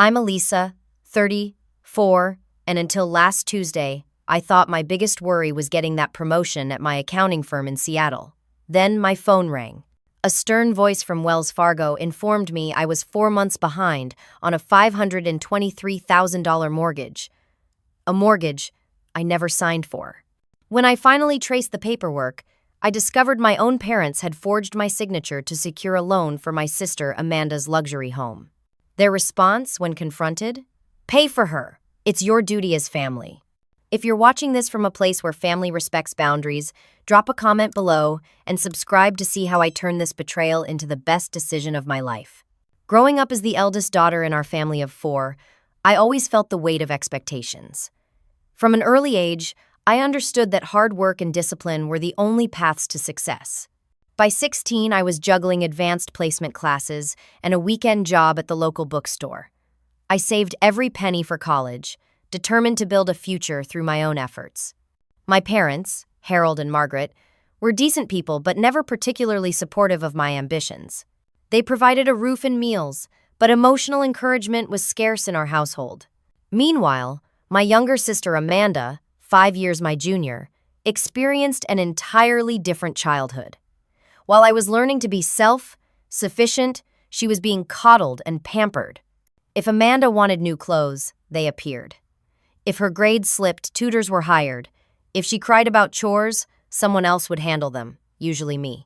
I'm Elisa, 34, and until last Tuesday, I thought my biggest worry was getting that promotion at my accounting firm in Seattle. Then my phone rang. A stern voice from Wells Fargo informed me I was 4 months behind on a $523,000 mortgage. A mortgage I never signed for. When I finally traced the paperwork, I discovered my own parents had forged my signature to secure a loan for my sister Amanda's luxury home. Their response when confronted? Pay for her. It's your duty as family. If you're watching this from a place where family respects boundaries, drop a comment below and subscribe to see how I turn this betrayal into the best decision of my life. Growing up as the eldest daughter in our family of 4, I always felt the weight of expectations. From an early age, I understood that hard work and discipline were the only paths to success. By 16, I was juggling advanced placement classes and a weekend job at the local bookstore. I saved every penny for college, determined to build a future through my own efforts. My parents, Harold and Margaret, were decent people but never particularly supportive of my ambitions. They provided a roof and meals, but emotional encouragement was scarce in our household. Meanwhile, my younger sister Amanda, 5 years my junior, experienced an entirely different childhood. While I was learning to be self-sufficient, she was being coddled and pampered. If Amanda wanted new clothes, they appeared. If her grades slipped, tutors were hired. If she cried about chores, someone else would handle them, usually me.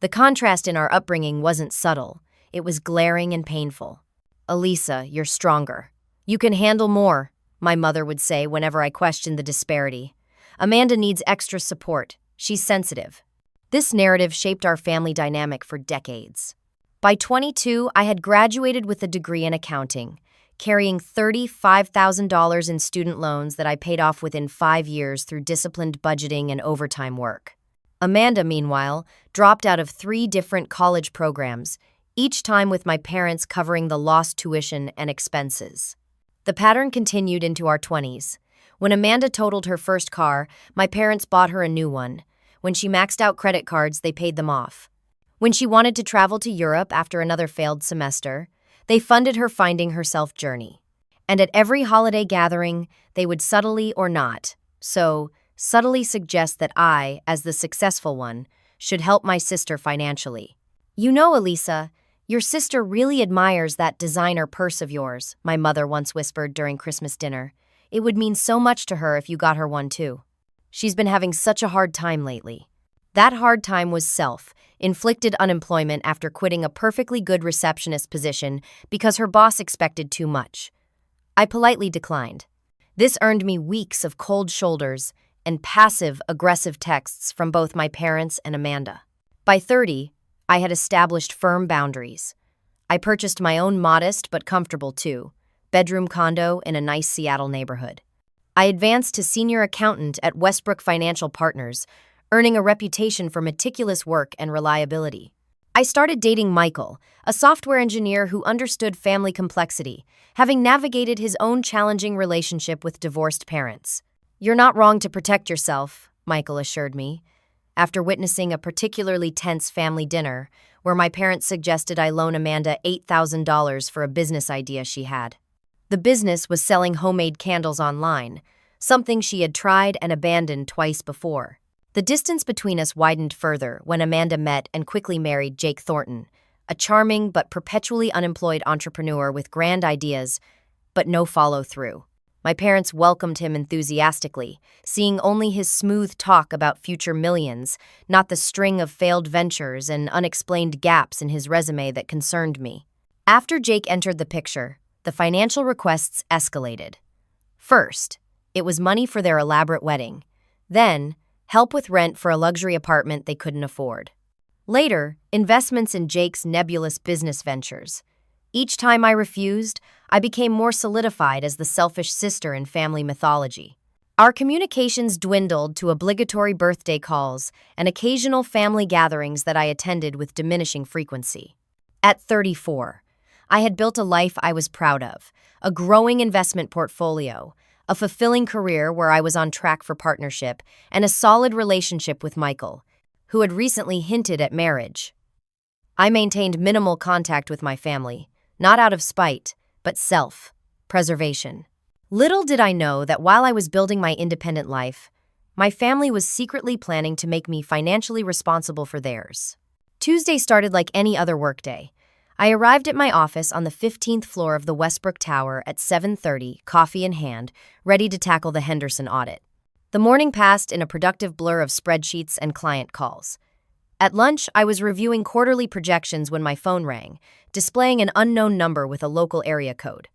The contrast in our upbringing wasn't subtle. It was glaring and painful. Elisa, you're stronger. You can handle more, my mother would say whenever I questioned the disparity. Amanda needs extra support. She's sensitive. This narrative shaped our family dynamic for decades. By 22, I had graduated with a degree in accounting, carrying $35,000 in student loans that I paid off within 5 years through disciplined budgeting and overtime work. Amanda, meanwhile, dropped out of 3 different college programs, each time with my parents covering the lost tuition and expenses. The pattern continued into our 20s. When Amanda totaled her first car, my parents bought her a new one. When she maxed out credit cards, they paid them off. When she wanted to travel to Europe after another failed semester, they funded her finding herself journey. And at every holiday gathering, they would subtly or not, subtly suggest that I, as the successful one, should help my sister financially. You know, Elisa, your sister really admires that designer purse of yours, my mother once whispered during Christmas dinner. It would mean so much to her if you got her one too. She's been having such a hard time lately. That hard time was self-inflicted unemployment after quitting a perfectly good receptionist position because her boss expected too much. I politely declined. This earned me weeks of cold shoulders and passive-aggressive texts from both my parents and Amanda. By 30, I had established firm boundaries. I purchased my own modest but comfortable two-bedroom condo in a nice Seattle neighborhood. I advanced to senior accountant at Westbrook Financial Partners, earning a reputation for meticulous work and reliability. I started dating Michael, a software engineer who understood family complexity, having navigated his own challenging relationship with divorced parents. You're not wrong to protect yourself, Michael assured me, after witnessing a particularly tense family dinner where my parents suggested I loan Amanda $8,000 for a business idea she had. The business was selling homemade candles online, something she had tried and abandoned twice before. The distance between us widened further when Amanda met and quickly married Jake Thornton, a charming but perpetually unemployed entrepreneur with grand ideas, but no follow-through. My parents welcomed him enthusiastically, seeing only his smooth talk about future millions, not the string of failed ventures and unexplained gaps in his resume that concerned me. After Jake entered the picture, the financial requests escalated. First, it was money for their elaborate wedding. Then, help with rent for a luxury apartment they couldn't afford. Later, investments in Jake's nebulous business ventures. Each time I refused, I became more solidified as the selfish sister in family mythology. Our communications dwindled to obligatory birthday calls and occasional family gatherings that I attended with diminishing frequency. At 34, I had built a life I was proud of, a growing investment portfolio, a fulfilling career where I was on track for partnership, and a solid relationship with Michael, who had recently hinted at marriage. I maintained minimal contact with my family, not out of spite, but self. Preservation. Little did I know that while I was building my independent life, my family was secretly planning to make me financially responsible for theirs. Tuesday started like any other workday. I arrived at my office on the 15th floor of the Westbrook Tower at 7:30, coffee in hand, ready to tackle the Henderson audit. The morning passed in a productive blur of spreadsheets and client calls. At lunch, I was reviewing quarterly projections when my phone rang, displaying an unknown number with a local area code.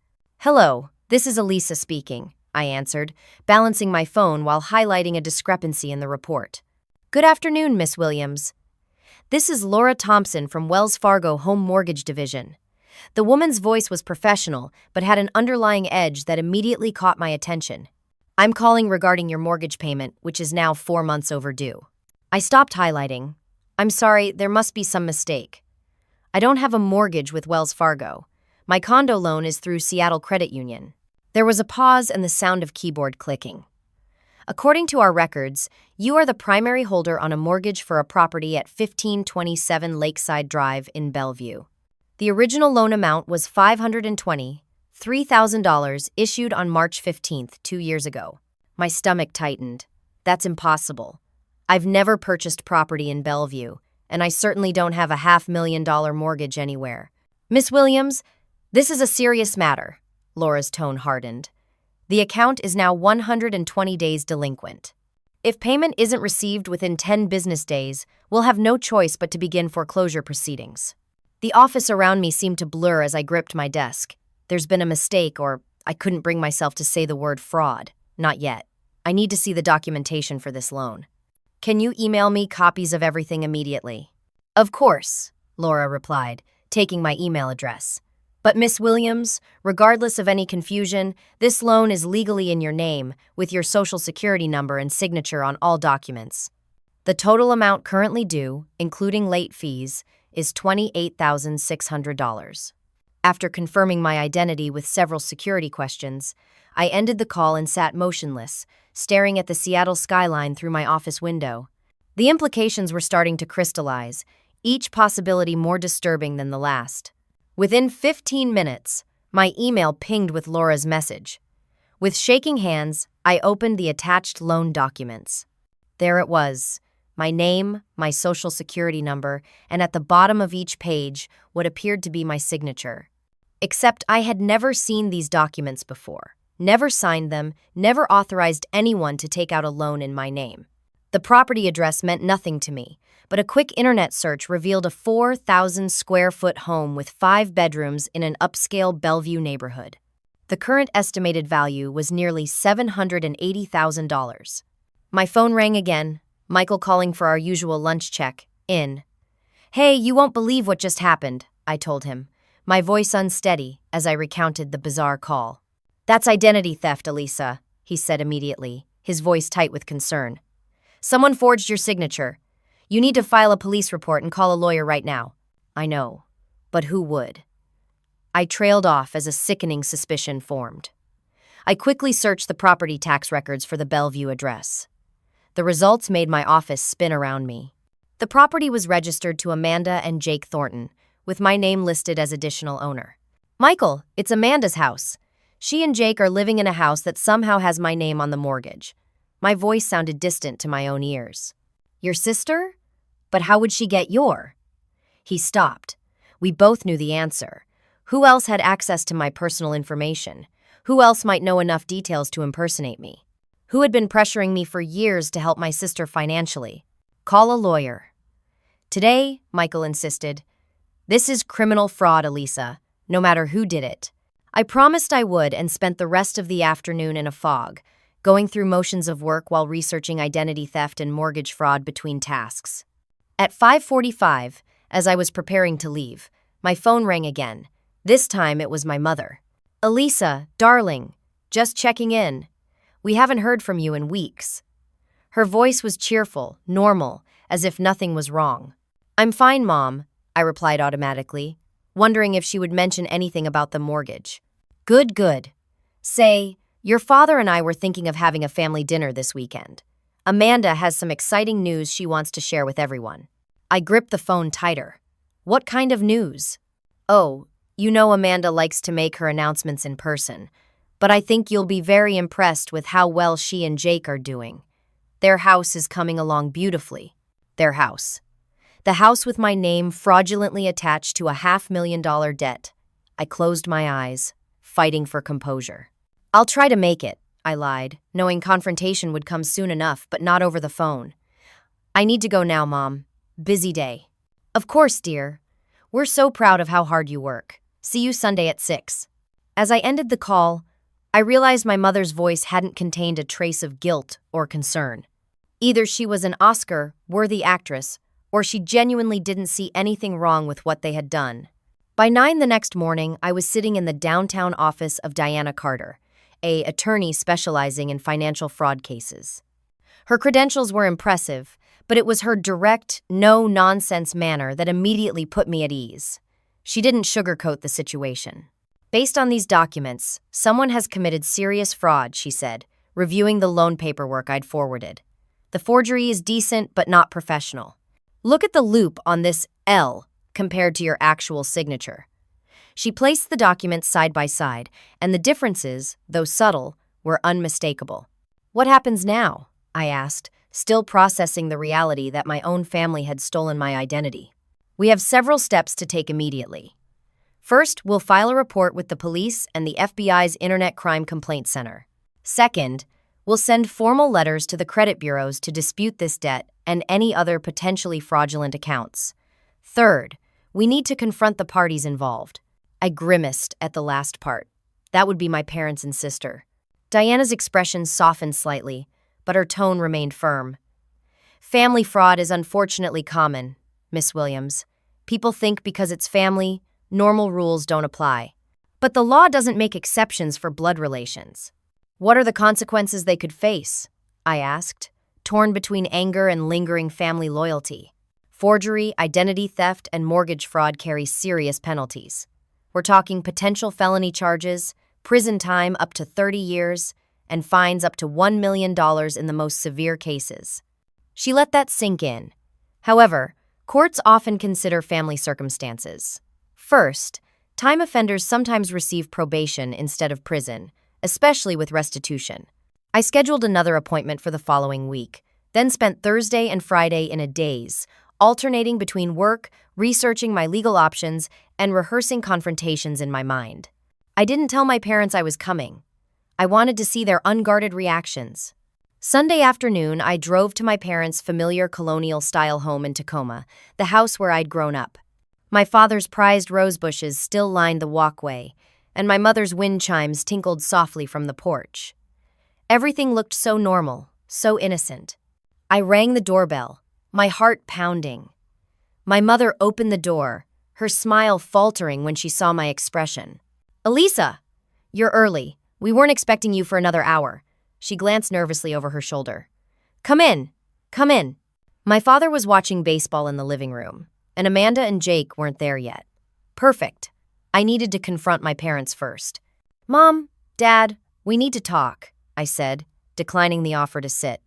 "Hello, this is Elisa speaking," I answered, balancing my phone while highlighting a discrepancy in the report. "Good afternoon, Miss Williams. This is Laura Thompson from Wells Fargo Home Mortgage Division." The woman's voice was professional, but had an underlying edge that immediately caught my attention. "I'm calling regarding your mortgage payment, which is now 4 months overdue." I stopped highlighting. "I'm sorry, there must be some mistake. I don't have a mortgage with Wells Fargo. My condo loan is through Seattle Credit Union." There was a pause and the sound of keyboard clicking. "According to our records, you are the primary holder on a mortgage for a property at 1527 Lakeside Drive in Bellevue. The original loan amount was $523,000 issued on March 15th, 2 years ago." My stomach tightened. "That's impossible. I've never purchased property in Bellevue, and I certainly don't have a $500,000 mortgage anywhere." "Miss Williams, this is a serious matter." Laura's tone hardened. "The account is now 120 days delinquent. If payment isn't received within 10 business days, we'll have no choice but to begin foreclosure proceedings." The office around me seemed to blur as I gripped my desk. "There's been a mistake, or I couldn't bring myself to say the word fraud. Not yet. I need to see the documentation for this loan. Can you email me copies of everything immediately?" "Of course," Laura replied, taking my email address. "But Miss Williams, regardless of any confusion, this loan is legally in your name, with your social security number and signature on all documents. The total amount currently due, including late fees, is $28,600. After confirming my identity with several security questions, I ended the call and sat motionless, staring at the Seattle skyline through my office window. The implications were starting to crystallize, each possibility more disturbing than the last. Within 15 minutes, my email pinged with Laura's message. With shaking hands, I opened the attached loan documents. There it was, my name, my social security number, and at the bottom of each page, what appeared to be my signature. Except I had never seen these documents before, never signed them, never authorized anyone to take out a loan in my name. The property address meant nothing to me, but a quick internet search revealed a 4,000-square-foot home with 5 bedrooms in an upscale Bellevue neighborhood. The current estimated value was nearly $780,000. My phone rang again, Michael calling for our usual lunch check-in. "Hey, you won't believe what just happened," I told him, my voice unsteady as I recounted the bizarre call. "That's identity theft, Elisa," he said immediately, his voice tight with concern. "Someone forged your signature. You need to file a police report and call a lawyer right now." "I know, but who would?" I trailed off as a sickening suspicion formed. I quickly searched the property tax records for the Bellevue address. The results made my office spin around me. The property was registered to Amanda and Jake Thornton, with my name listed as additional owner. "Michael, it's Amanda's house. She and Jake are living in a house that somehow has my name on the mortgage." My voice sounded distant to my own ears. "Your sister? But how would she get your?" He stopped. We both knew the answer. Who else had access to my personal information? Who else might know enough details to impersonate me? Who had been pressuring me for years to help my sister financially? "Call a lawyer." "Today," Michael insisted. "This is criminal fraud, Elisa, no matter who did it." I promised I would and spent the rest of the afternoon in a fog, going through motions of work while researching identity theft and mortgage fraud between tasks. At 5:45, as I was preparing to leave, my phone rang again. This time it was my mother. "Elisa, darling, just checking in. We haven't heard from you in weeks." Her voice was cheerful, normal, as if nothing was wrong. "I'm fine, Mom," I replied automatically, wondering if she would mention anything about the mortgage. "Good, good. Say, your father and I were thinking of having a family dinner this weekend. Amanda has some exciting news she wants to share with everyone." I gripped the phone tighter. "What kind of news?" "Oh, you know Amanda likes to make her announcements in person. but I think you'll be very impressed with how well she and Jake are doing. Their house is coming along beautifully. Their house. The house with my name fraudulently attached to a $500,000 debt. I closed my eyes, fighting for composure. I'll try to make it, I lied, knowing confrontation would come soon enough, but not over the phone. I need to go now, Mom. Busy day. Of course, dear. We're so proud of how hard you work. See you Sunday at 6. As I ended the call, I realized my mother's voice hadn't contained a trace of guilt or concern. Either she was an Oscar-worthy actress, or she genuinely didn't see anything wrong with what they had done. By 9 the next morning, I was sitting in the downtown office of Diana Carter, an attorney specializing in financial fraud cases. Her credentials were impressive, but it was her direct, no-nonsense manner that immediately put me at ease. She didn't sugarcoat the situation. Based on these documents, someone has committed serious fraud, she said, reviewing the loan paperwork I'd forwarded. The forgery is decent but not professional. Look at the loop on this L compared to your actual signature. She placed the documents side by side, and the differences, though subtle, were unmistakable. What happens now? I asked, still processing the reality that my own family had stolen my identity. We have several steps to take immediately. First, we'll file a report with the police and the FBI's Internet Crime Complaint Center. Second, we'll send formal letters to the credit bureaus to dispute this debt and any other potentially fraudulent accounts. Third, we need to confront the parties involved. I grimaced at the last part. That would be my parents and sister. Diana's expression softened slightly, but her tone remained firm. Family fraud is unfortunately common, Miss Williams. People think because it's family, normal rules don't apply. But the law doesn't make exceptions for blood relations. What are the consequences they could face? I asked, torn between anger and lingering family loyalty. Forgery, identity theft, and mortgage fraud carry serious penalties. We're talking potential felony charges, prison time up to 30 years, and fines up to $1 million in the most severe cases. She let that sink in. However, courts often consider family circumstances. First, time offenders sometimes receive probation instead of prison, especially with restitution. I scheduled another appointment for the following week, then spent Thursday and Friday in a daze, alternating between work, researching my legal options, and rehearsing confrontations in my mind. I didn't tell my parents I was coming. I wanted to see their unguarded reactions. Sunday afternoon, I drove to my parents' familiar colonial-style home in Tacoma, the house where I'd grown up. My father's prized rose bushes still lined the walkway, and my mother's wind chimes tinkled softly from the porch. Everything looked so normal, so innocent. I rang the doorbell, my heart pounding. My mother opened the door, her smile faltering when she saw my expression. "Elisa, you're early. We weren't expecting you for another hour." She glanced nervously over her shoulder. Come in. Come in." My father was watching baseball in the living room, and Amanda and Jake weren't there yet. Perfect. I needed to confront my parents first. "Mom, Dad, we need to talk," I said, declining the offer to sit.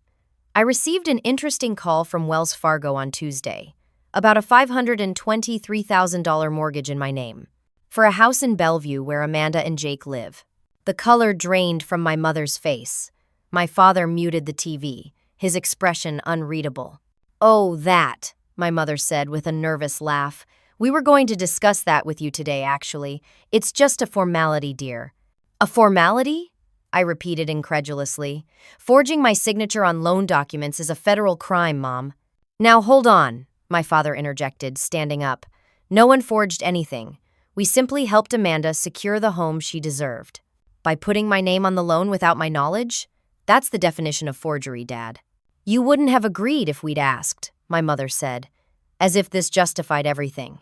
I received an interesting call from Wells Fargo on Tuesday, about a $523,000 mortgage in my name, for a house in Bellevue where Amanda and Jake live. The color drained from my mother's face. My father muted the TV, his expression unreadable. "Oh, that," my mother said with a nervous laugh. "We were going to discuss that with you today, actually. It's just a formality, dear." "A formality?" I repeated incredulously. "Forging my signature on loan documents is a federal crime, Mom." "Now hold on," my father interjected, standing up. "No one forged anything. We simply helped Amanda secure the home she deserved." "By putting my name on the loan without my knowledge? That's the definition of forgery, Dad." "You wouldn't have agreed if we'd asked," my mother said, as if this justified everything.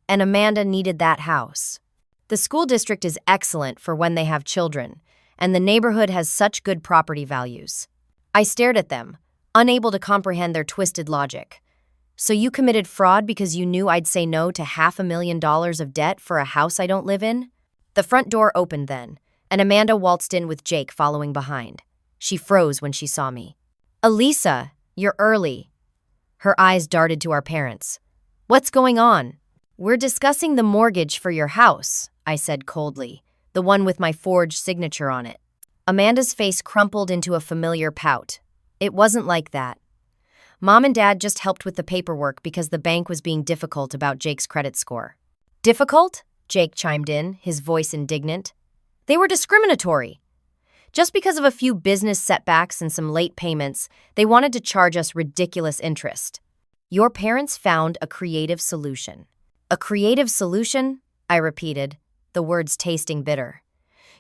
And Amanda needed that house. The school district is excellent for when they have children, and the neighborhood has such good property values. I stared at them, unable to comprehend their twisted logic. "So you committed fraud because you knew I'd say no to $500,000 of debt for a house I don't live in?" The front door opened then, and Amanda waltzed in with Jake following behind. She froze when she saw me. "Elisa, you're early." Her eyes darted to our parents. "What's going on?" "We're discussing the mortgage for your house," I said coldly, the one with my forged signature on it. Amanda's face crumpled into a familiar pout. It wasn't like that. Mom and Dad just helped with the paperwork because the bank was being difficult about Jake's credit score. Difficult? Jake chimed in, his voice indignant. They were discriminatory. Just because of a few business setbacks and some late payments, they wanted to charge us ridiculous interest. Your parents found a creative solution. A creative solution? I repeated, the words tasting bitter.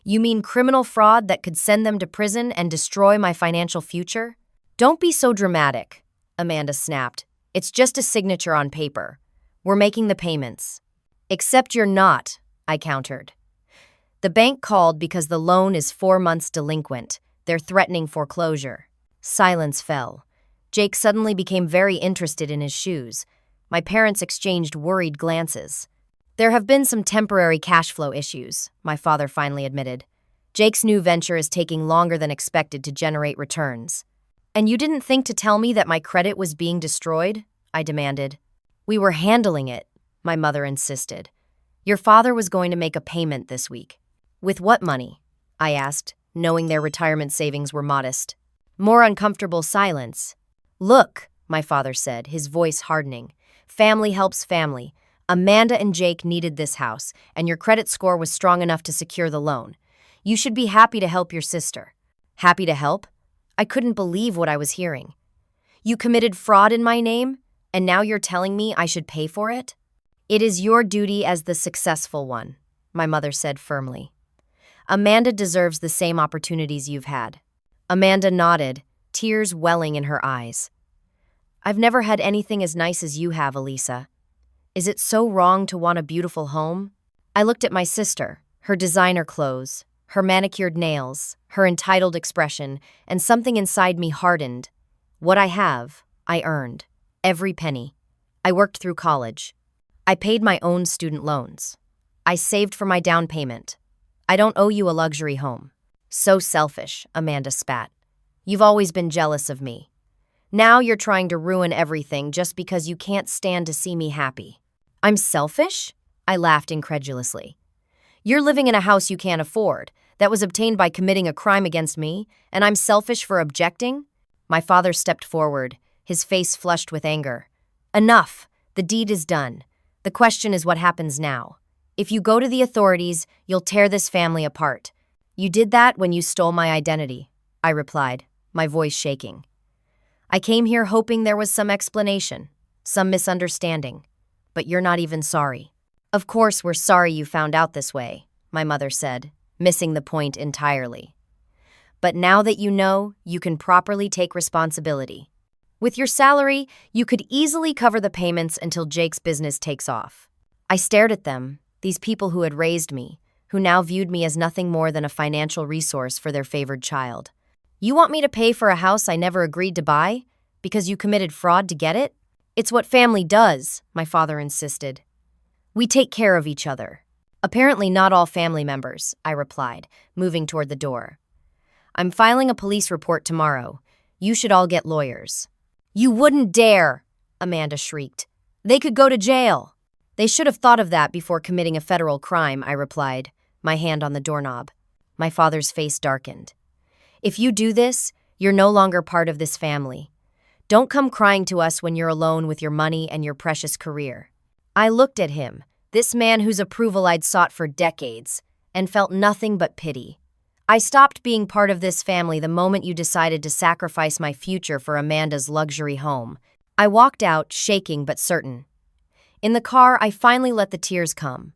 You mean criminal fraud that could send them to prison and destroy my financial future? Don't be so dramatic, Amanda snapped. It's just a signature on paper. We're making the payments. Except you're not, I countered. The bank called because the loan is 4 months delinquent. They're threatening foreclosure. Silence fell. Jake suddenly became very interested in his shoes. My parents exchanged worried glances. There have been some temporary cash flow issues, my father finally admitted. Jake's new venture is taking longer than expected to generate returns. And you didn't think to tell me that my credit was being destroyed? I demanded. We were handling it, my mother insisted. Your father was going to make a payment this week. With what money? I asked, knowing their retirement savings were modest. More uncomfortable silence. Look, my father said, his voice hardening. Family helps family. Amanda and Jake needed this house, and your credit score was strong enough to secure the loan. You should be happy to help your sister. Happy to help? I couldn't believe what I was hearing. You committed fraud in my name, and now you're telling me I should pay for it? It is your duty as the successful one, my mother said firmly. Amanda deserves the same opportunities you've had. Amanda nodded, tears welling in her eyes. I've never had anything as nice as you have, Elisa. Is it so wrong to want a beautiful home? I looked at my sister, her designer clothes, her manicured nails, her entitled expression, and something inside me hardened. What I have, I earned. Every penny. I worked through college. I paid my own student loans. I saved for my down payment. I don't owe you a luxury home. So selfish, Amanda spat. You've always been jealous of me. Now you're trying to ruin everything just because you can't stand to see me happy. I'm selfish? I laughed incredulously. You're living in a house you can't afford, that was obtained by committing a crime against me, and I'm selfish for objecting? My father stepped forward, his face flushed with anger. Enough! The deed is done. The question is what happens now. If you go to the authorities, you'll tear this family apart. You did that when you stole my identity, I replied, my voice shaking. I came here hoping there was some explanation, some misunderstanding. But you're not even sorry. Of course we're sorry you found out this way, my mother said, missing the point entirely. But now that you know, you can properly take responsibility. With your salary, you could easily cover the payments until Jake's business takes off. I stared at them, these people who had raised me, who now viewed me as nothing more than a financial resource for their favored child. You want me to pay for a house I never agreed to buy? Because you committed fraud to get it? It's what family does, my father insisted. We take care of each other. Apparently not all family members, I replied, moving toward the door. I'm filing a police report tomorrow. You should all get lawyers. You wouldn't dare, Amanda shrieked. They could go to jail. They should have thought of that before committing a federal crime, I replied, my hand on the doorknob. My father's face darkened. If you do this, you're no longer part of this family. Don't come crying to us when you're alone with your money and your precious career. I looked at him, this man whose approval I'd sought for decades, and felt nothing but pity. I stopped being part of this family the moment you decided to sacrifice my future for Amanda's luxury home. I walked out, shaking but certain. In the car, I finally let the tears come.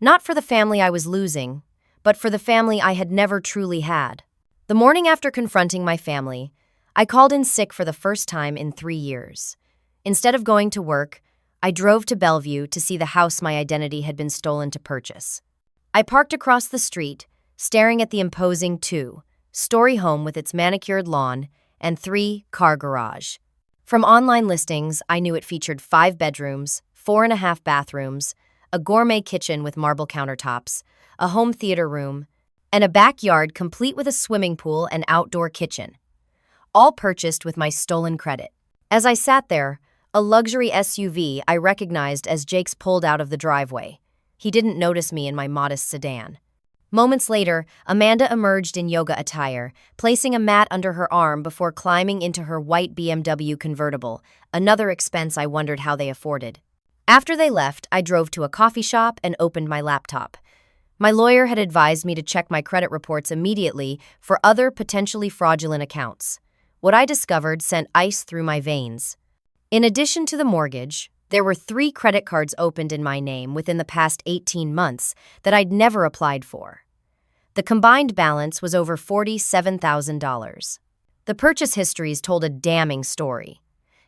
Not for the family I was losing, but for the family I had never truly had. The morning after confronting my family, I called in sick for the first time in 3 years. Instead of going to work, I drove to Bellevue to see the house my identity had been stolen to purchase. I parked across the street, staring at the imposing 2-story home with its manicured lawn and 3-car garage. From online listings, I knew it featured 5 bedrooms, 4.5 bathrooms, a gourmet kitchen with marble countertops, a home theater room, and a backyard complete with a swimming pool and outdoor kitchen. All purchased with my stolen credit. As I sat there, a luxury SUV I recognized as Jake's pulled out of the driveway. He didn't notice me in my modest sedan. Moments later, Amanda emerged in yoga attire, placing a mat under her arm before climbing into her white BMW convertible, another expense I wondered how they afforded. After they left, I drove to a coffee shop and opened my laptop. My lawyer had advised me to check my credit reports immediately for other potentially fraudulent accounts. What I discovered sent ice through my veins. In addition to the mortgage, there were 3 credit cards opened in my name within the past 18 months that I'd never applied for. The combined balance was over $47,000. The purchase histories told a damning story.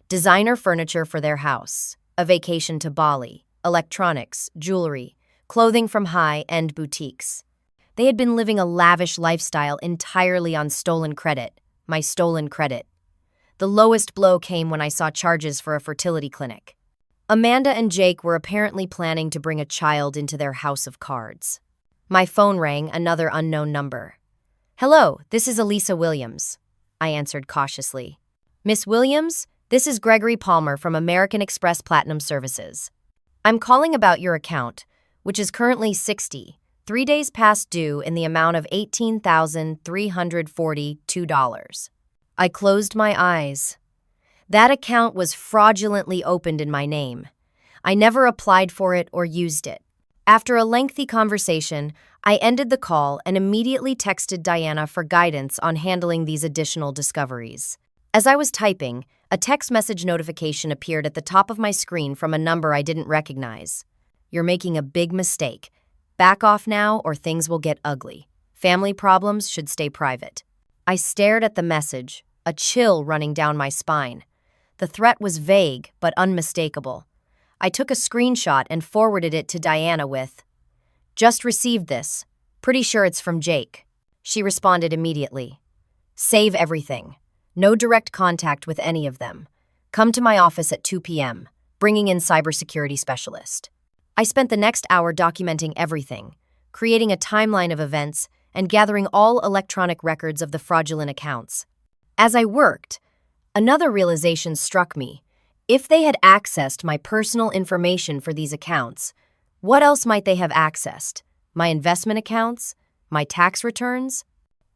Designer furniture for their house, a vacation to Bali, electronics, jewelry, clothing from high-end boutiques. They had been living a lavish lifestyle entirely on stolen credit, my stolen credit. The lowest blow came when I saw charges for a fertility clinic. Amanda and Jake were apparently planning to bring a child into their house of cards. My phone rang, another unknown number. "Hello, this is Elisa Williams," I answered cautiously. "Miss Williams, this is Gregory Palmer from American Express Platinum Services. I'm calling about your account, which is currently 3 days past due in the amount of $18,342. I closed my eyes. That account was fraudulently opened in my name. I never applied for it or used it. After a lengthy conversation, I ended the call and immediately texted Diana for guidance on handling these additional discoveries. As I was typing, a text message notification appeared at the top of my screen from a number I didn't recognize. "You're making a big mistake. Back off now or things will get ugly. Family problems should stay private." I stared at the message, a chill running down my spine. The threat was vague but unmistakable. I took a screenshot and forwarded it to Diana with, "Just received this. Pretty sure it's from Jake." She responded immediately. "Save everything. No direct contact with any of them. Come to my office at 2 p.m., bringing in cybersecurity specialist." I spent the next hour documenting everything, creating a timeline of events, and gathering all electronic records of the fraudulent accounts. As I worked, another realization struck me. If they had accessed my personal information for these accounts, what else might they have accessed? My investment accounts? My tax returns?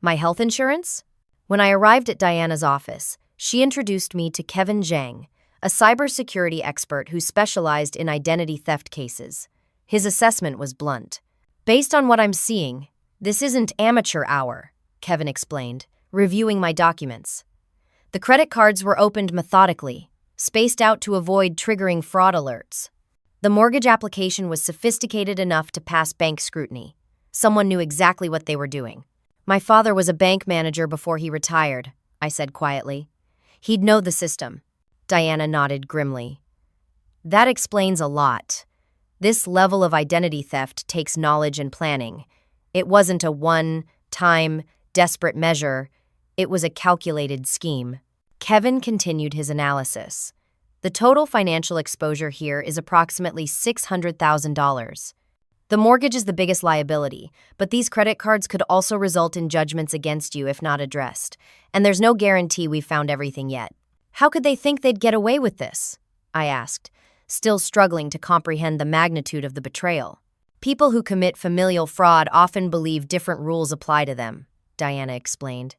My health insurance? When I arrived at Diana's office, she introduced me to Kevin Zhang, a cybersecurity expert who specialized in identity theft cases. His assessment was blunt. "Based on what I'm seeing, this isn't amateur hour," Kevin explained, reviewing my documents. The credit cards were opened methodically, spaced out to avoid triggering fraud alerts. The mortgage application was sophisticated enough to pass bank scrutiny. Someone knew exactly what they were doing. "My father was a bank manager before he retired," I said quietly. "He'd know the system." Diana nodded grimly. "That explains a lot. This level of identity theft takes knowledge and planning. It wasn't a one-time, desperate measure. It was a calculated scheme." Kevin continued his analysis. "The total financial exposure here is approximately $600,000. The mortgage is the biggest liability, but these credit cards could also result in judgments against you if not addressed, and there's no guarantee we've found everything yet." "How could they think they'd get away with this?" I asked, still struggling to comprehend the magnitude of the betrayal. "People who commit familial fraud often believe different rules apply to them," Diana explained.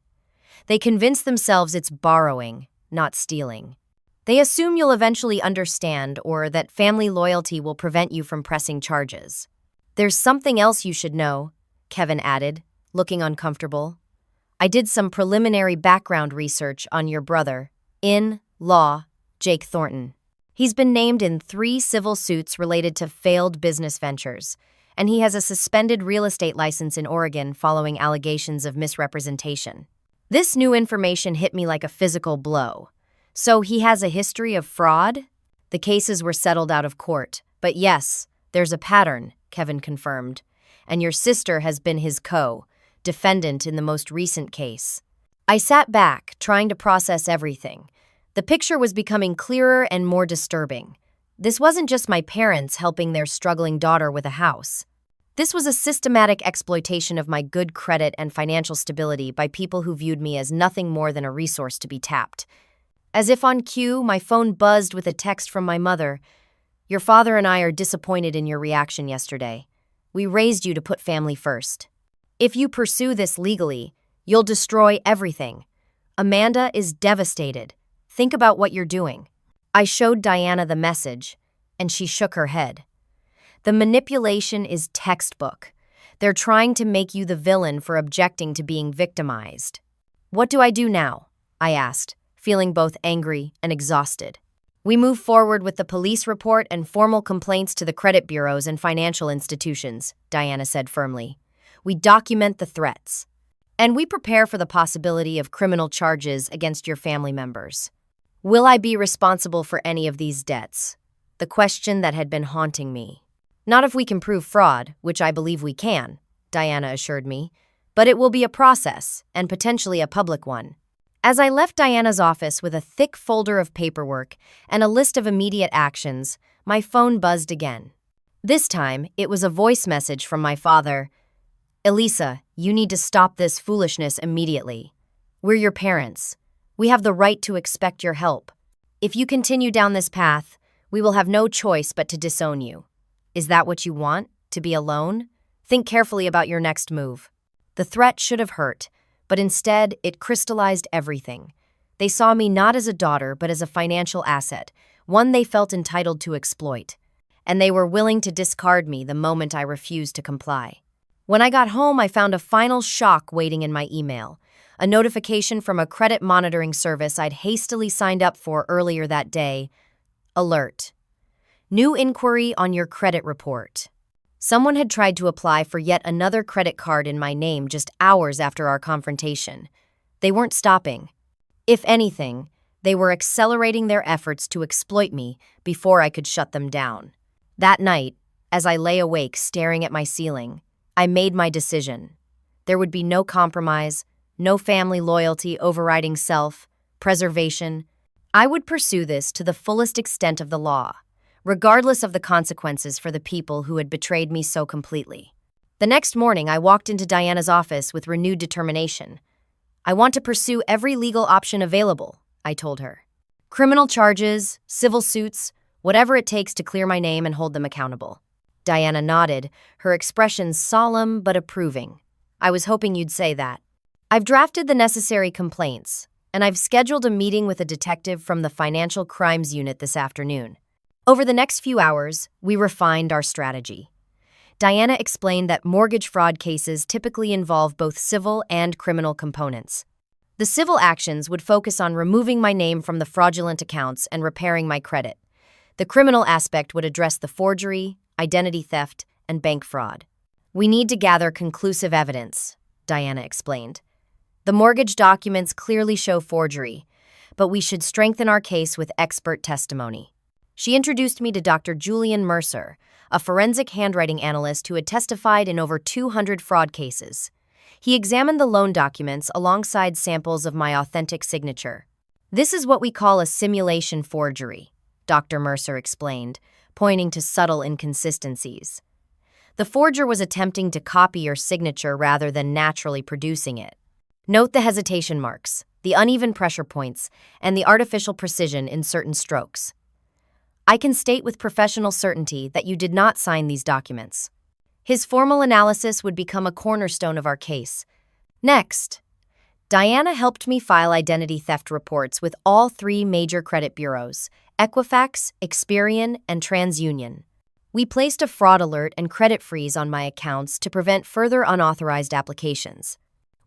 "They convince themselves it's borrowing, not stealing. They assume you'll eventually understand or that family loyalty will prevent you from pressing charges." "There's something else you should know," Kevin added, looking uncomfortable. "I did some preliminary background research on your brother, in-law, Jake Thornton. He's been named in 3 civil suits related to failed business ventures, and he has a suspended real estate license in Oregon following allegations of misrepresentation. This new information hit me like a physical blow. So he has a history of fraud? The cases were settled out of court, but yes, there's a pattern," Kevin confirmed, "and your sister has been his co-defendant in the most recent case." I sat back, trying to process everything. The picture was becoming clearer and more disturbing. This wasn't just my parents helping their struggling daughter with a house. This was a systematic exploitation of my good credit and financial stability by people who viewed me as nothing more than a resource to be tapped. As if on cue, my phone buzzed with a text from my mother. "Your father and I are disappointed in your reaction yesterday. We raised you to put family first." If you pursue this legally, you'll destroy everything. Amanda is devastated. Think about what you're doing. I showed Diana the message, and she shook her head. The manipulation is textbook. They're trying to make you the villain for objecting to being victimized. What do I do now? I asked, feeling both angry and exhausted. We move forward with the police report and formal complaints to the credit bureaus and financial institutions, Diana said firmly. We document the threats. And we prepare for the possibility of criminal charges against your family members. Will I be responsible for any of these debts? The question that had been haunting me. Not if we can prove fraud, which I believe we can, Diana assured me, but it will be a process, and potentially a public one. As I left Diana's office with a thick folder of paperwork and a list of immediate actions, my phone buzzed again. This time, it was a voice message from my father. Elisa, you need to stop this foolishness immediately. We're your parents. We have the right to expect your help. If you continue down this path, we will have no choice but to disown you. Is that what you want? To be alone? Think carefully about your next move. The threat should have hurt, but instead it crystallized everything. They saw me not as a daughter, but as a financial asset, one they felt entitled to exploit. And they were willing to discard me the moment I refused to comply. When I got home, I found a final shock waiting in my email. A notification from a credit monitoring service I'd hastily signed up for earlier that day. Alert. New inquiry on your credit report. Someone had tried to apply for yet another credit card in my name just hours after our confrontation. They weren't stopping. If anything, they were accelerating their efforts to exploit me before I could shut them down. That night, as I lay awake staring at my ceiling, I made my decision. There would be no compromise, no family loyalty overriding self-preservation. I would pursue this to the fullest extent of the law, regardless of the consequences for the people who had betrayed me so completely. The next morning, I walked into Diana's office with renewed determination. I want to pursue every legal option available, I told her. Criminal charges, civil suits, whatever it takes to clear my name and hold them accountable. Diana nodded, her expression solemn but approving. I was hoping you'd say that. I've drafted the necessary complaints, and I've scheduled a meeting with a detective from the Financial Crimes Unit this afternoon. Over the next few hours, we refined our strategy. Diana explained that mortgage fraud cases typically involve both civil and criminal components. The civil actions would focus on removing my name from the fraudulent accounts and repairing my credit. The criminal aspect would address the forgery, identity theft, and bank fraud. We need to gather conclusive evidence, Diana explained. The mortgage documents clearly show forgery, but we should strengthen our case with expert testimony. She introduced me to Dr. Julian Mercer, a forensic handwriting analyst who had testified in over 200 fraud cases. He examined the loan documents alongside samples of my authentic signature. This is what we call a simulation forgery, Dr. Mercer explained, pointing to subtle inconsistencies. The forger was attempting to copy your signature rather than naturally producing it. Note the hesitation marks, the uneven pressure points, and the artificial precision in certain strokes. I can state with professional certainty that you did not sign these documents. His formal analysis would become a cornerstone of our case. Next, Diana helped me file identity theft reports with all three major credit bureaus, Equifax, Experian, and TransUnion. We placed a fraud alert and credit freeze on my accounts to prevent further unauthorized applications.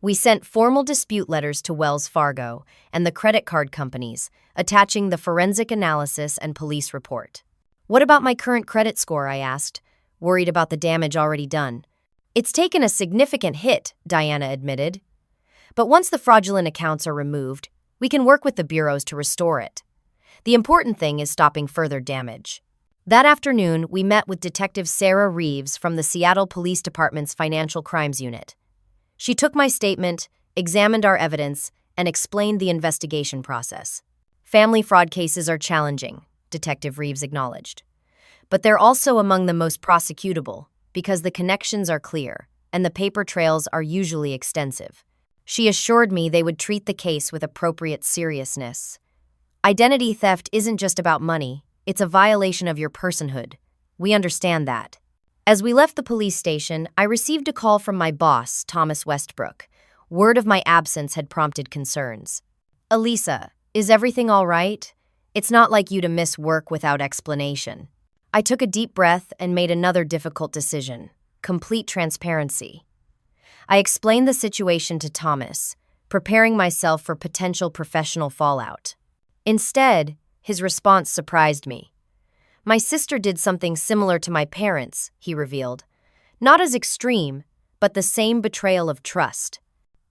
We sent formal dispute letters to Wells Fargo and the credit card companies, attaching the forensic analysis and police report. What about my current credit score? I asked, worried about the damage already done. It's taken a significant hit, Diana admitted. But once the fraudulent accounts are removed, we can work with the bureaus to restore it. The important thing is stopping further damage. That afternoon, we met with Detective Sarah Reeves from the Seattle Police Department's Financial Crimes Unit. She took my statement, examined our evidence, and explained the investigation process. Family fraud cases are challenging, Detective Reeves acknowledged. But they're also among the most prosecutable because the connections are clear and the paper trails are usually extensive. She assured me they would treat the case with appropriate seriousness. Identity theft isn't just about money, it's a violation of your personhood. We understand that. As we left the police station, I received a call from my boss, Thomas Westbrook. Word of my absence had prompted concerns. "Elisa, is everything all right? It's not like you to miss work without explanation." I took a deep breath and made another difficult decision: complete transparency. I explained the situation to Thomas, preparing myself for potential professional fallout. Instead, his response surprised me. "My sister did something similar to my parents," he revealed. "Not as extreme, but the same betrayal of trust.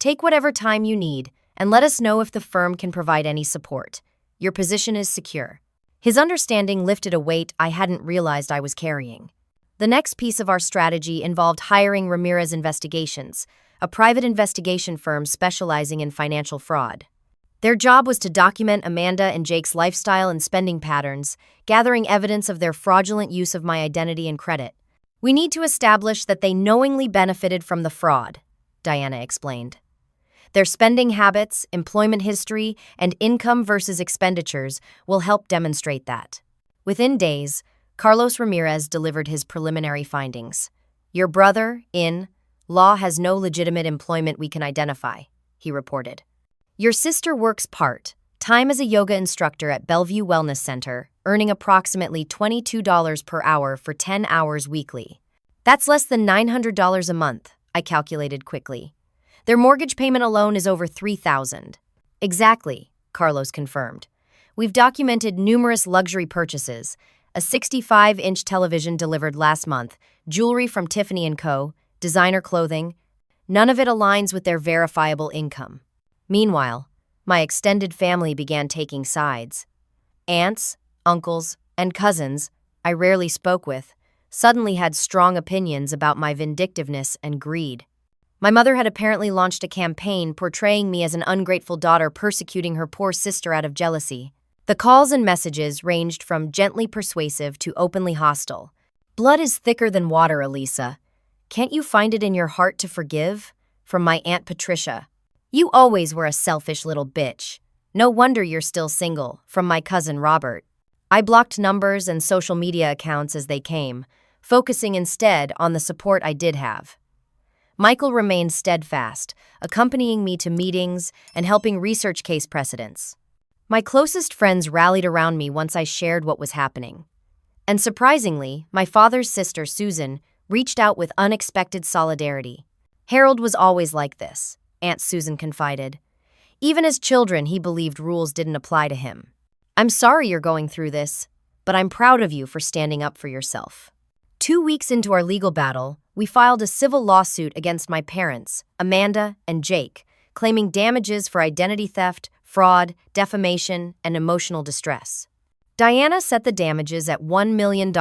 Take whatever time you need and let us know if the firm can provide any support. Your position is secure." His understanding lifted a weight I hadn't realized I was carrying. The next piece of our strategy involved hiring Ramirez Investigations, a private investigation firm specializing in financial fraud. Their job was to document Amanda and Jake's lifestyle and spending patterns, gathering evidence of their fraudulent use of my identity and credit. "We need to establish that they knowingly benefited from the fraud," Diana explained. "Their spending habits, employment history, and income versus expenditures will help demonstrate that." Within days, Carlos Ramirez delivered his preliminary findings. "Your brother-in-law has no legitimate employment we can identify," he reported. "Your sister works part-time as a yoga instructor at Bellevue Wellness Center, earning approximately $22 per hour for 10 hours weekly. That's less than $900 a month," I calculated quickly. "Their mortgage payment alone is over $3,000. "Exactly," Carlos confirmed. "We've documented numerous luxury purchases: a 65-inch television delivered last month, jewelry from Tiffany & Co., designer clothing. None of it aligns with their verifiable income." Meanwhile, my extended family began taking sides. Aunts, uncles, and cousins I rarely spoke with suddenly had strong opinions about my vindictiveness and greed. My mother had apparently launched a campaign portraying me as an ungrateful daughter persecuting her poor sister out of jealousy. The calls and messages ranged from gently persuasive to openly hostile. "Blood is thicker than water, Elisa. Can't you find it in your heart to forgive?" From my Aunt Patricia. "You always were a selfish little bitch. No wonder you're still single," from my cousin Robert. I blocked numbers and social media accounts as they came, focusing instead on the support I did have. Michael remained steadfast, accompanying me to meetings and helping research case precedents. My closest friends rallied around me once I shared what was happening. And surprisingly, my father's sister, Susan, reached out with unexpected solidarity. "Harold was always like this," Aunt Susan confided. "Even as children, he believed rules didn't apply to him. I'm sorry you're going through this, but I'm proud of you for standing up for yourself." 2 weeks into our legal battle, we filed a civil lawsuit against my parents, Amanda and Jake, claiming damages for identity theft, fraud, defamation, and emotional distress. Diana set the damages at $1 million,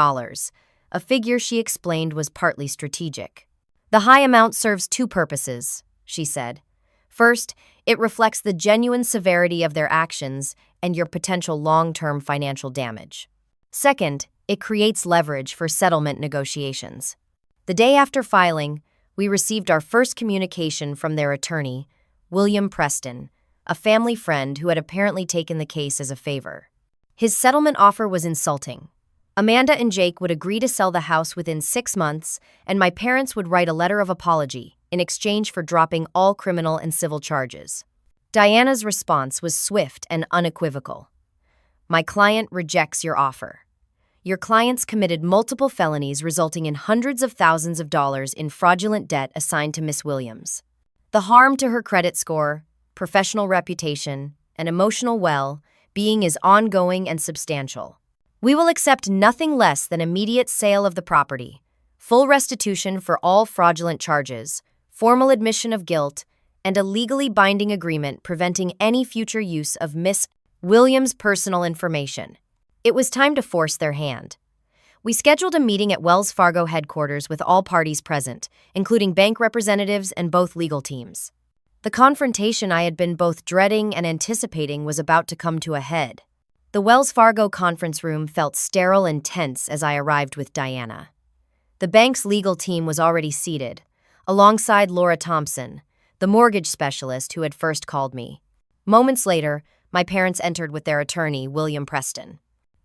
a figure she explained was partly strategic. "The high amount serves two purposes," she said. "First, it reflects the genuine severity of their actions and your potential long-term financial damage. Second, it creates leverage for settlement negotiations." The day after filing, we received our first communication from their attorney, William Preston, a family friend who had apparently taken the case as a favor. His settlement offer was insulting. Amanda and Jake would agree to sell the house within 6 months, and my parents would write a letter of apology in exchange for dropping all criminal and civil charges. Diana's response was swift and unequivocal. "My client rejects your offer. Your clients committed multiple felonies resulting in hundreds of thousands of dollars in fraudulent debt assigned to Miss Williams. The harm to her credit score, professional reputation, and emotional well-being is ongoing and substantial. We will accept nothing less than immediate sale of the property, full restitution for all fraudulent charges, formal admission of guilt, and a legally binding agreement preventing any future use of Miss Williams' personal information." It was time to force their hand. We scheduled a meeting at Wells Fargo headquarters with all parties present, including bank representatives and both legal teams. The confrontation I had been both dreading and anticipating was about to come to a head. The Wells Fargo conference room felt sterile and tense as I arrived with Diana. The bank's legal team was already seated, alongside Laura Thompson, the mortgage specialist who had first called me. Moments later, my parents entered with their attorney, William Preston.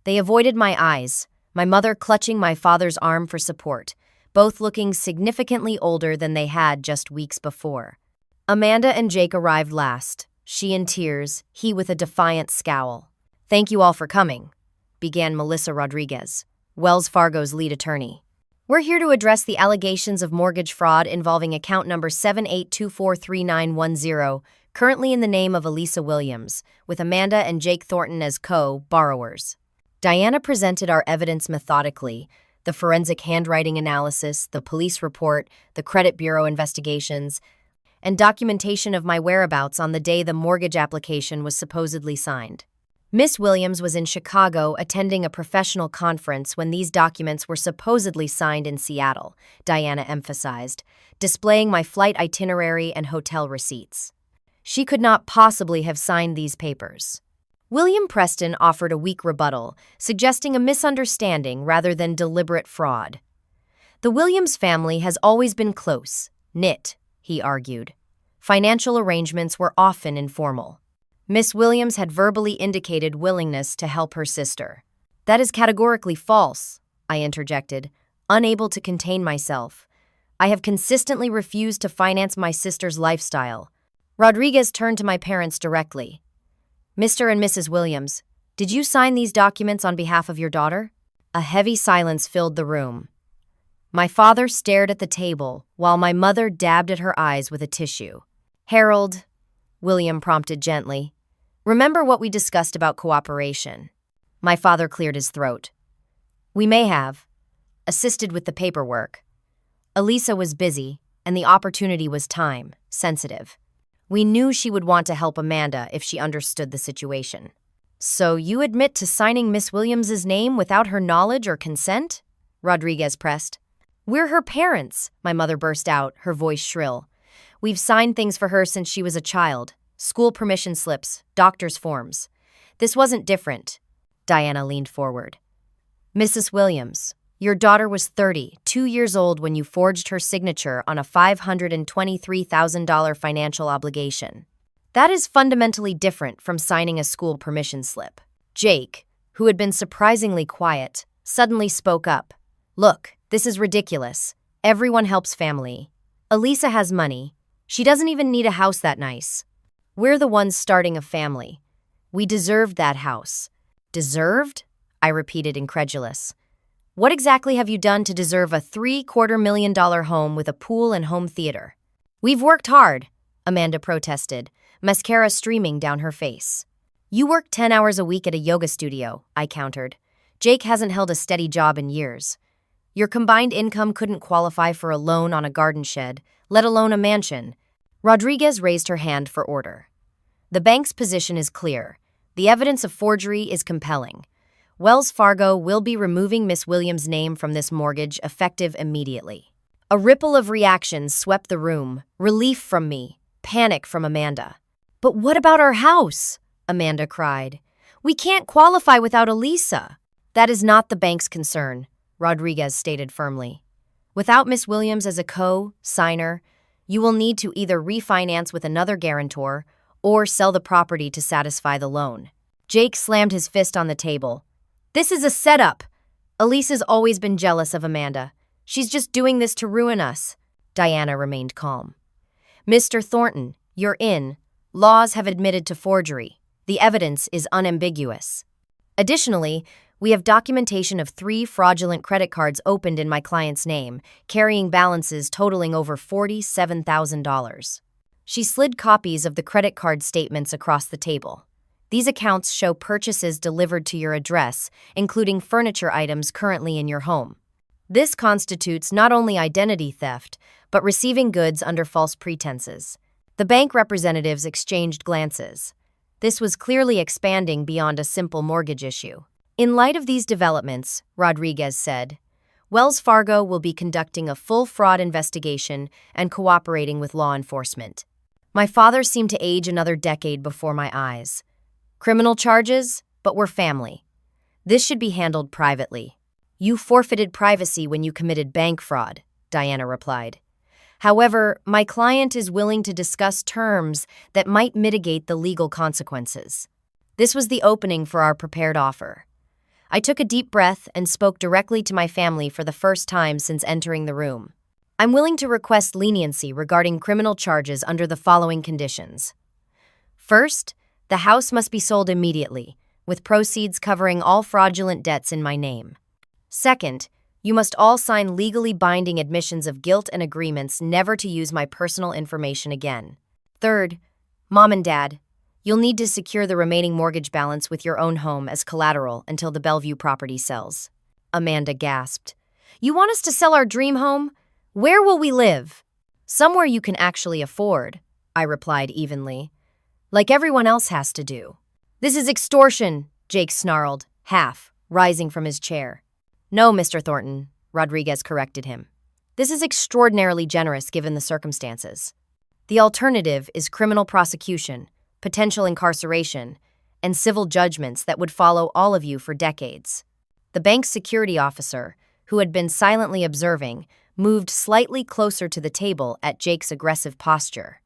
They avoided my eyes, my mother clutching my father's arm for support, both looking significantly older than they had just weeks before. Amanda and Jake arrived last, she in tears, he with a defiant scowl. "Thank you all for coming," began Melissa Rodriguez, Wells Fargo's lead attorney. "We're here to address the allegations of mortgage fraud involving account number 78243910, currently in the name of Elisa Williams, with Amanda and Jake Thornton as co-borrowers." Diana presented our evidence methodically: the forensic handwriting analysis, the police report, the credit bureau investigations, and documentation of my whereabouts on the day the mortgage application was supposedly signed. Miss Williams was in Chicago attending a professional conference when these documents were supposedly signed in Seattle, Diana emphasized, displaying my flight itinerary and hotel receipts. She could not possibly have signed these papers. William Preston offered a weak rebuttal, suggesting a misunderstanding rather than deliberate fraud. "The Williams family has always been close, knit," he argued. "Financial arrangements were often informal. Miss Williams had verbally indicated willingness to help her sister." "That is categorically false," I interjected, unable to contain myself. "I have consistently refused to finance my sister's lifestyle." Rodriguez turned to my parents directly. "Mr. and Mrs. Williams, did you sign these documents on behalf of your daughter?" A heavy silence filled the room. My father stared at the table while my mother dabbed at her eyes with a tissue. "Harold," William prompted gently, "remember what we discussed about cooperation." My father cleared his throat. "We may have assisted with the paperwork. Elisa was busy, and the opportunity was time-sensitive. We knew she would want to help Amanda if she understood the situation." "So you admit to signing Miss Williams's name without her knowledge or consent?" Rodriguez pressed. "We're her parents," my mother burst out, her voice shrill. "We've signed things for her since she was a child. School permission slips, doctor's forms. This wasn't different." Diana leaned forward. "Mrs. Williams, your daughter was 32 years old when you forged her signature on a $523,000 financial obligation. That is fundamentally different from signing a school permission slip." Jake, who had been surprisingly quiet, suddenly spoke up. "Look, this is ridiculous. Everyone helps family. Elisa has money. She doesn't even need a house that nice. We're the ones starting a family. We deserved that house." "Deserved?" I repeated, incredulous. "What exactly have you done to deserve a $750,000 home with a pool and home theater?" "We've worked hard," Amanda protested, mascara streaming down her face. "You work 10 hours a week at a yoga studio," I countered. "Jake hasn't held a steady job in years. Your combined income couldn't qualify for a loan on a garden shed, let alone a mansion." Rodriguez raised her hand for order. "The bank's position is clear. The evidence of forgery is compelling. Wells Fargo will be removing Miss Williams' name from this mortgage effective immediately." A ripple of reactions swept the room, relief from me, panic from Amanda. "But what about our house?" Amanda cried. "We can't qualify without Elisa." "That is not the bank's concern," Rodriguez stated firmly. "Without Miss Williams as a co-signer, you will need to either refinance with another guarantor or sell the property to satisfy the loan." Jake slammed his fist on the table. "This is a setup. Elisa's always been jealous of Amanda. She's just doing this to ruin us." Diana remained calm. "Mr. Thornton, you're in. Laws have admitted to forgery. The evidence is unambiguous. Additionally, we have documentation of 3 fraudulent credit cards opened in my client's name, carrying balances totaling over $47,000. She slid copies of the credit card statements across the table. "These accounts show purchases delivered to your address, including furniture items currently in your home. This constitutes not only identity theft, but receiving goods under false pretenses." The bank representatives exchanged glances. This was clearly expanding beyond a simple mortgage issue. "In light of these developments," Rodriguez said, "Wells Fargo will be conducting a full fraud investigation and cooperating with law enforcement." My father seemed to age another decade before my eyes. "Criminal charges, but we're family. This should be handled privately." "You forfeited privacy when you committed bank fraud," Diana replied. "However, my client is willing to discuss terms that might mitigate the legal consequences." This was the opening for our prepared offer. I took a deep breath and spoke directly to my family for the first time since entering the room. I'm willing to request leniency regarding criminal charges under the following conditions. First, the house must be sold immediately, with proceeds covering all fraudulent debts in my name. Second, you must all sign legally binding admissions of guilt and agreements never to use my personal information again. Third, Mom and Dad, you'll need to secure the remaining mortgage balance with your own home as collateral until the Bellevue property sells. Amanda gasped. You want us to sell our dream home? Where will we live? Somewhere you can actually afford, I replied evenly. Like everyone else has to do. This is extortion, Jake snarled, rising from his chair. No, Mr. Thornton, Rodriguez corrected him. This is extraordinarily generous given the circumstances. The alternative is criminal prosecution, potential incarceration, and civil judgments that would follow all of you for decades. The bank's security officer, who had been silently observing, moved slightly closer to the table at Jake's aggressive posture.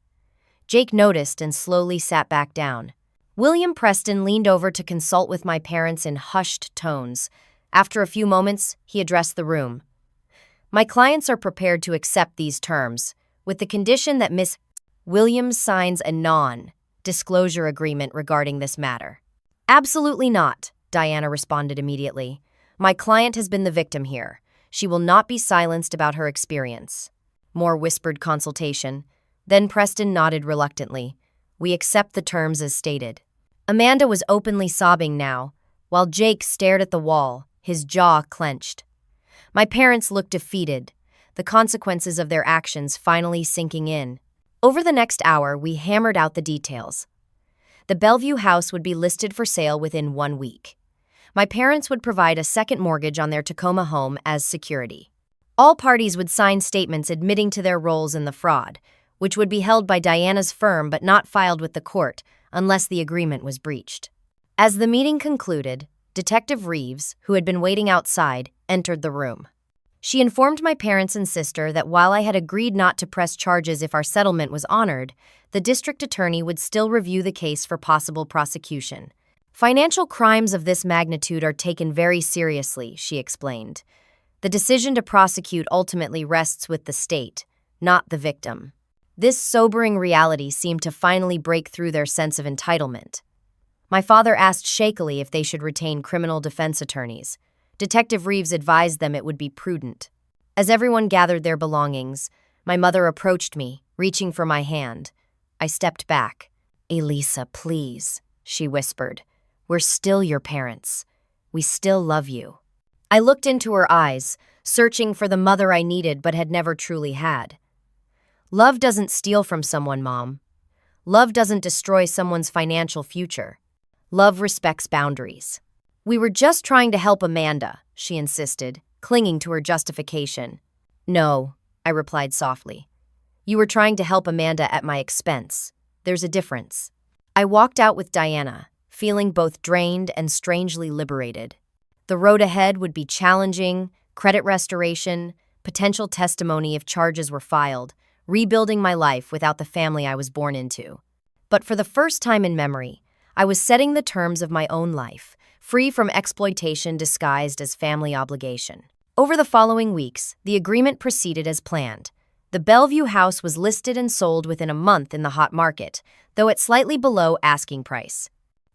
Jake noticed and slowly sat back down. William Preston leaned over to consult with my parents in hushed tones. After a few moments, he addressed the room. My clients are prepared to accept these terms, with the condition that Miss Williams signs a non-disclosure agreement regarding this matter. Absolutely not, Diana responded immediately. My client has been the victim here. She will not be silenced about her experience. More whispered consultation. Then Preston nodded reluctantly. We accept the terms as stated. Amanda was openly sobbing now, while Jake stared at the wall, his jaw clenched. My parents looked defeated, the consequences of their actions finally sinking in. Over the next hour, we hammered out the details. The Bellevue house would be listed for sale within 1 week. My parents would provide a second mortgage on their Tacoma home as security. All parties would sign statements admitting to their roles in the fraud, which would be held by Diana's firm but not filed with the court unless the agreement was breached. As the meeting concluded, Detective Reeves, who had been waiting outside, entered the room. She informed my parents and sister that while I had agreed not to press charges if our settlement was honored, the district attorney would still review the case for possible prosecution. Financial crimes of this magnitude are taken very seriously, she explained. The decision to prosecute ultimately rests with the state, not the victim. This sobering reality seemed to finally break through their sense of entitlement. My father asked shakily if they should retain criminal defense attorneys. Detective Reeves advised them it would be prudent. As everyone gathered their belongings, my mother approached me, reaching for my hand. I stepped back. Elisa, please, she whispered. We're still your parents. We still love you. I looked into her eyes, searching for the mother I needed but had never truly had. Love doesn't steal from someone, Mom. Love doesn't destroy someone's financial future. Love respects boundaries. We were just trying to help Amanda, she insisted, clinging to her justification. No, I replied softly. You were trying to help Amanda at my expense. There's a difference. I walked out with Diana, feeling both drained and strangely liberated. The road ahead would be challenging, credit restoration, potential testimony if charges were filed, rebuilding my life without the family I was born into. But for the first time in memory, I was setting the terms of my own life, free from exploitation disguised as family obligation. Over the following weeks, the agreement proceeded as planned. The Bellevue house was listed and sold within a month in the hot market, though at slightly below asking price.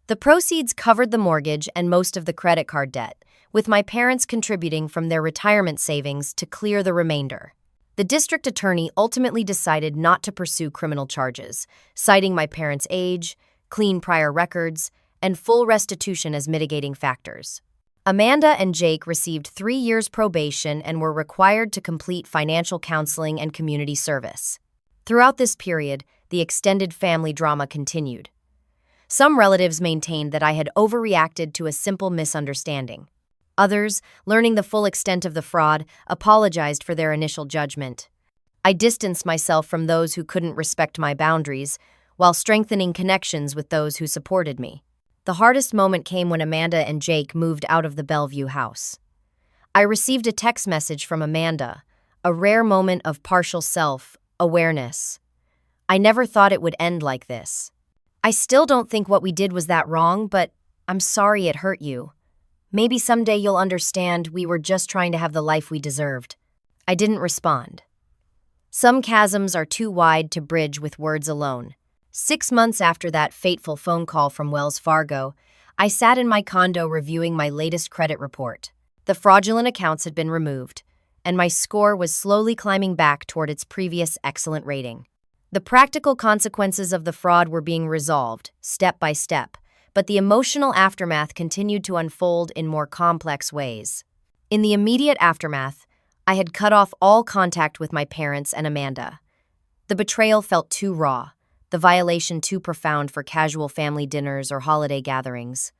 The proceeds covered the mortgage and most of the credit card debt, with my parents contributing from their retirement savings to clear the remainder. The district attorney ultimately decided not to pursue criminal charges, citing my parents' age, clean prior records, and full restitution as mitigating factors. Amanda and Jake received 3 years probation and were required to complete financial counseling and community service. Throughout this period, the extended family drama continued. Some relatives maintained that I had overreacted to a simple misunderstanding. Others, learning the full extent of the fraud, apologized for their initial judgment. I distanced myself from those who couldn't respect my boundaries, while strengthening connections with those who supported me. The hardest moment came when Amanda and Jake moved out of the Bellevue house. I received a text message from Amanda, a rare moment of partial self-awareness. I never thought it would end like this. I still don't think what we did was that wrong, but I'm sorry it hurt you. Maybe someday you'll understand we were just trying to have the life we deserved. I didn't respond. Some chasms are too wide to bridge with words alone. 6 months after that fateful phone call from Wells Fargo, I sat in my condo reviewing my latest credit report. The fraudulent accounts had been removed, and my score was slowly climbing back toward its previous excellent rating. The practical consequences of the fraud were being resolved, step by step, but the emotional aftermath continued to unfold in more complex ways. In the immediate aftermath, I had cut off all contact with my parents and Amanda. The betrayal felt too raw, the violation too profound for casual family dinners or holiday gatherings.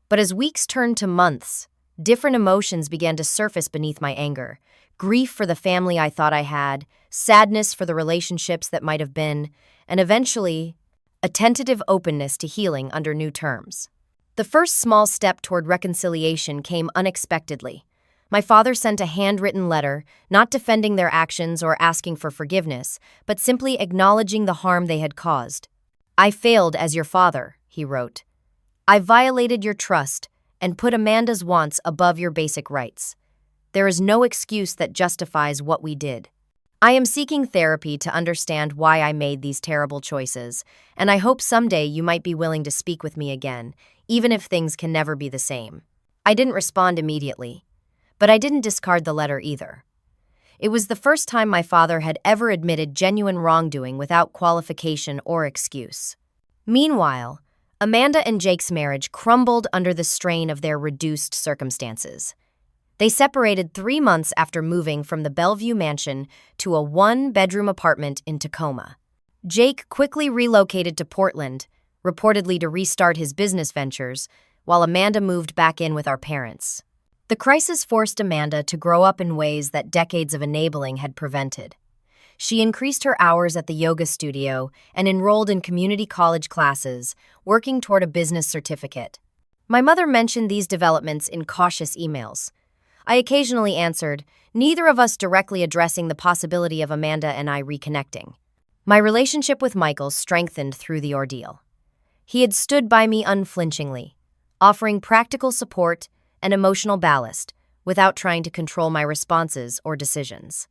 But as weeks turned to months, different emotions began to surface beneath my anger. Grief for the family I thought I had, sadness for the relationships that might have been, and eventually, a tentative openness to healing under new terms. The first small step toward reconciliation came unexpectedly. My father sent a handwritten letter, not defending their actions or asking for forgiveness, but simply acknowledging the harm they had caused. "I failed as your father," he wrote. "I violated your trust and put Amanda's wants above your basic rights. There is no excuse that justifies what we did. I am seeking therapy to understand why I made these terrible choices, and I hope someday you might be willing to speak with me again, even if things can never be the same." I didn't respond immediately, but I didn't discard the letter either. It was the first time my father had ever admitted genuine wrongdoing without qualification or excuse. Meanwhile, Amanda and Jake's marriage crumbled under the strain of their reduced circumstances. They separated 3 months after moving from the Bellevue mansion to a one-bedroom apartment in Tacoma. Jake quickly relocated to Portland, reportedly to restart his business ventures, while Amanda moved back in with our parents. The crisis forced Amanda to grow up in ways that decades of enabling had prevented. She increased her hours at the yoga studio and enrolled in community college classes, working toward a business certificate. My mother mentioned these developments in cautious emails. I occasionally answered, neither of us directly addressing the possibility of Amanda and I reconnecting. My relationship with Michael strengthened through the ordeal. He had stood by me unflinchingly, offering practical support and emotional ballast without trying to control my responses or decisions.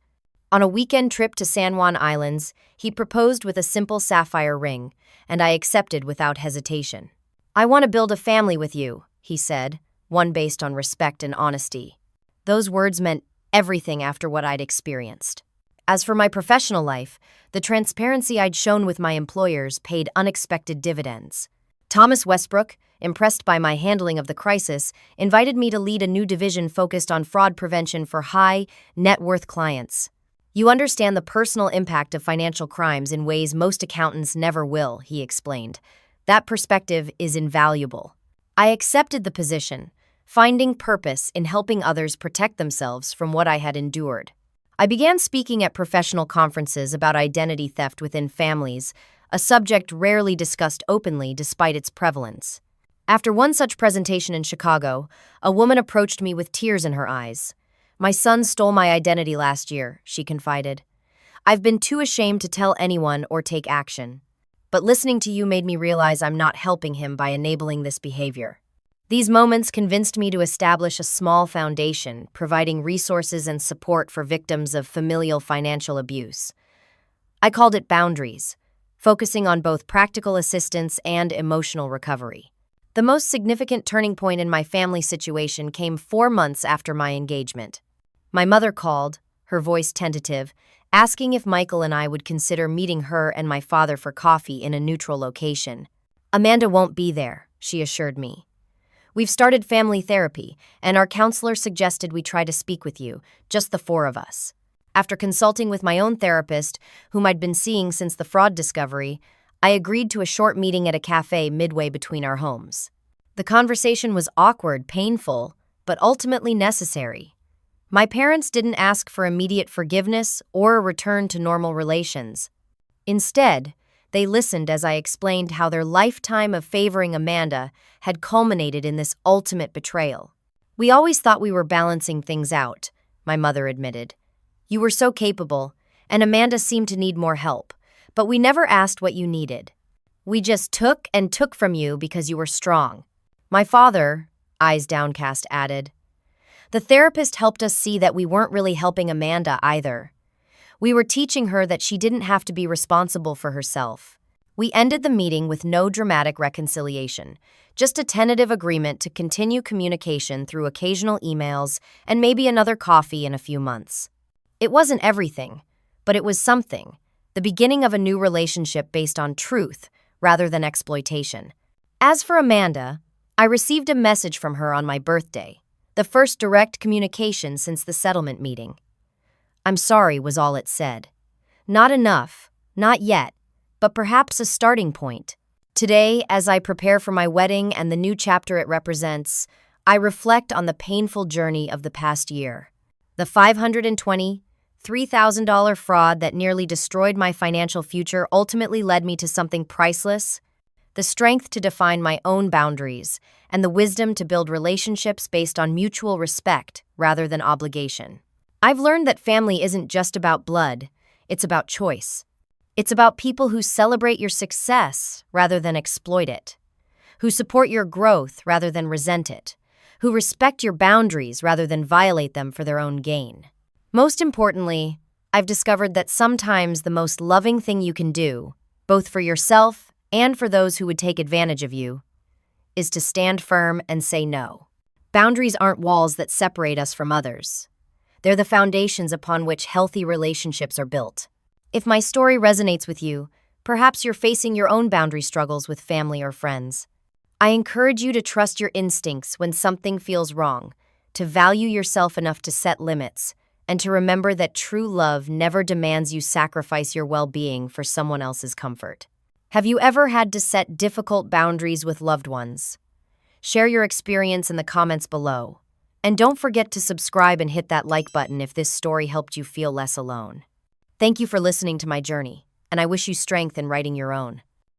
On a weekend trip to San Juan Islands, he proposed with a simple sapphire ring, and I accepted without hesitation. "I want to build a family with you," he said, one based on respect and honesty. Those words meant everything after what I'd experienced. As for my professional life, the transparency I'd shown with my employers paid unexpected dividends. Thomas Westbrook, impressed by my handling of the crisis, invited me to lead a new division focused on fraud prevention for high net worth clients. "You understand the personal impact of financial crimes in ways most accountants never will," he explained. "That perspective is invaluable." I accepted the position, finding purpose in helping others protect themselves from what I had endured. I began speaking at professional conferences about identity theft within families, a subject rarely discussed openly despite its prevalence. After one such presentation in Chicago, a woman approached me with tears in her eyes. "My son stole my identity last year," she confided. "I've been too ashamed to tell anyone or take action. But listening to you made me realize I'm not helping him by enabling this behavior." These moments convinced me to establish a small foundation, providing resources and support for victims of familial financial abuse. I called it Boundaries, focusing on both practical assistance and emotional recovery. The most significant turning point in my family situation came 4 months after my engagement. My mother called, her voice tentative, asking if Michael and I would consider meeting her and my father for coffee in a neutral location. "Amanda won't be there," she assured me. "We've started family therapy, and our counselor suggested we try to speak with you, just the 4 of us." After consulting with my own therapist, whom I'd been seeing since the fraud discovery, I agreed to a short meeting at a cafe midway between our homes. The conversation was awkward, painful, but ultimately necessary. My parents didn't ask for immediate forgiveness or a return to normal relations. Instead, they listened as I explained how their lifetime of favoring Amanda had culminated in this ultimate betrayal. "We always thought we were balancing things out," my mother admitted. "You were so capable, and Amanda seemed to need more help, but we never asked what you needed. We just took and took from you because you were strong." My father, eyes downcast, added. The therapist helped us see that we weren't really helping Amanda either. We were teaching her that she didn't have to be responsible for herself. We ended the meeting with no dramatic reconciliation, just a tentative agreement to continue communication through occasional emails and maybe another coffee in a few months. It wasn't everything, but it was something, the beginning of a new relationship based on truth rather than exploitation. As for Amanda, I received a message from her on my birthday, the first direct communication since the settlement meeting. "I'm sorry," was all it said. Not enough, not yet, but perhaps a starting point. Today, as I prepare for my wedding and the new chapter it represents, I reflect on the painful journey of the past year. The $523,000 fraud that nearly destroyed my financial future ultimately led me to something priceless: the strength to define my own boundaries and the wisdom to build relationships based on mutual respect rather than obligation. I've learned that family isn't just about blood, it's about choice. It's about people who celebrate your success rather than exploit it, who support your growth rather than resent it, who respect your boundaries rather than violate them for their own gain. Most importantly, I've discovered that sometimes the most loving thing you can do, both for yourself and for those who would take advantage of you, is to stand firm and say no. Boundaries aren't walls that separate us from others. They're the foundations upon which healthy relationships are built. If my story resonates with you, perhaps you're facing your own boundary struggles with family or friends. I encourage you to trust your instincts when something feels wrong, to value yourself enough to set limits, and to remember that true love never demands you sacrifice your well-being for someone else's comfort. Have you ever had to set difficult boundaries with loved ones? Share your experience in the comments below. And don't forget to subscribe and hit that like button if this story helped you feel less alone. Thank you for listening to my journey, and I wish you strength in writing your own.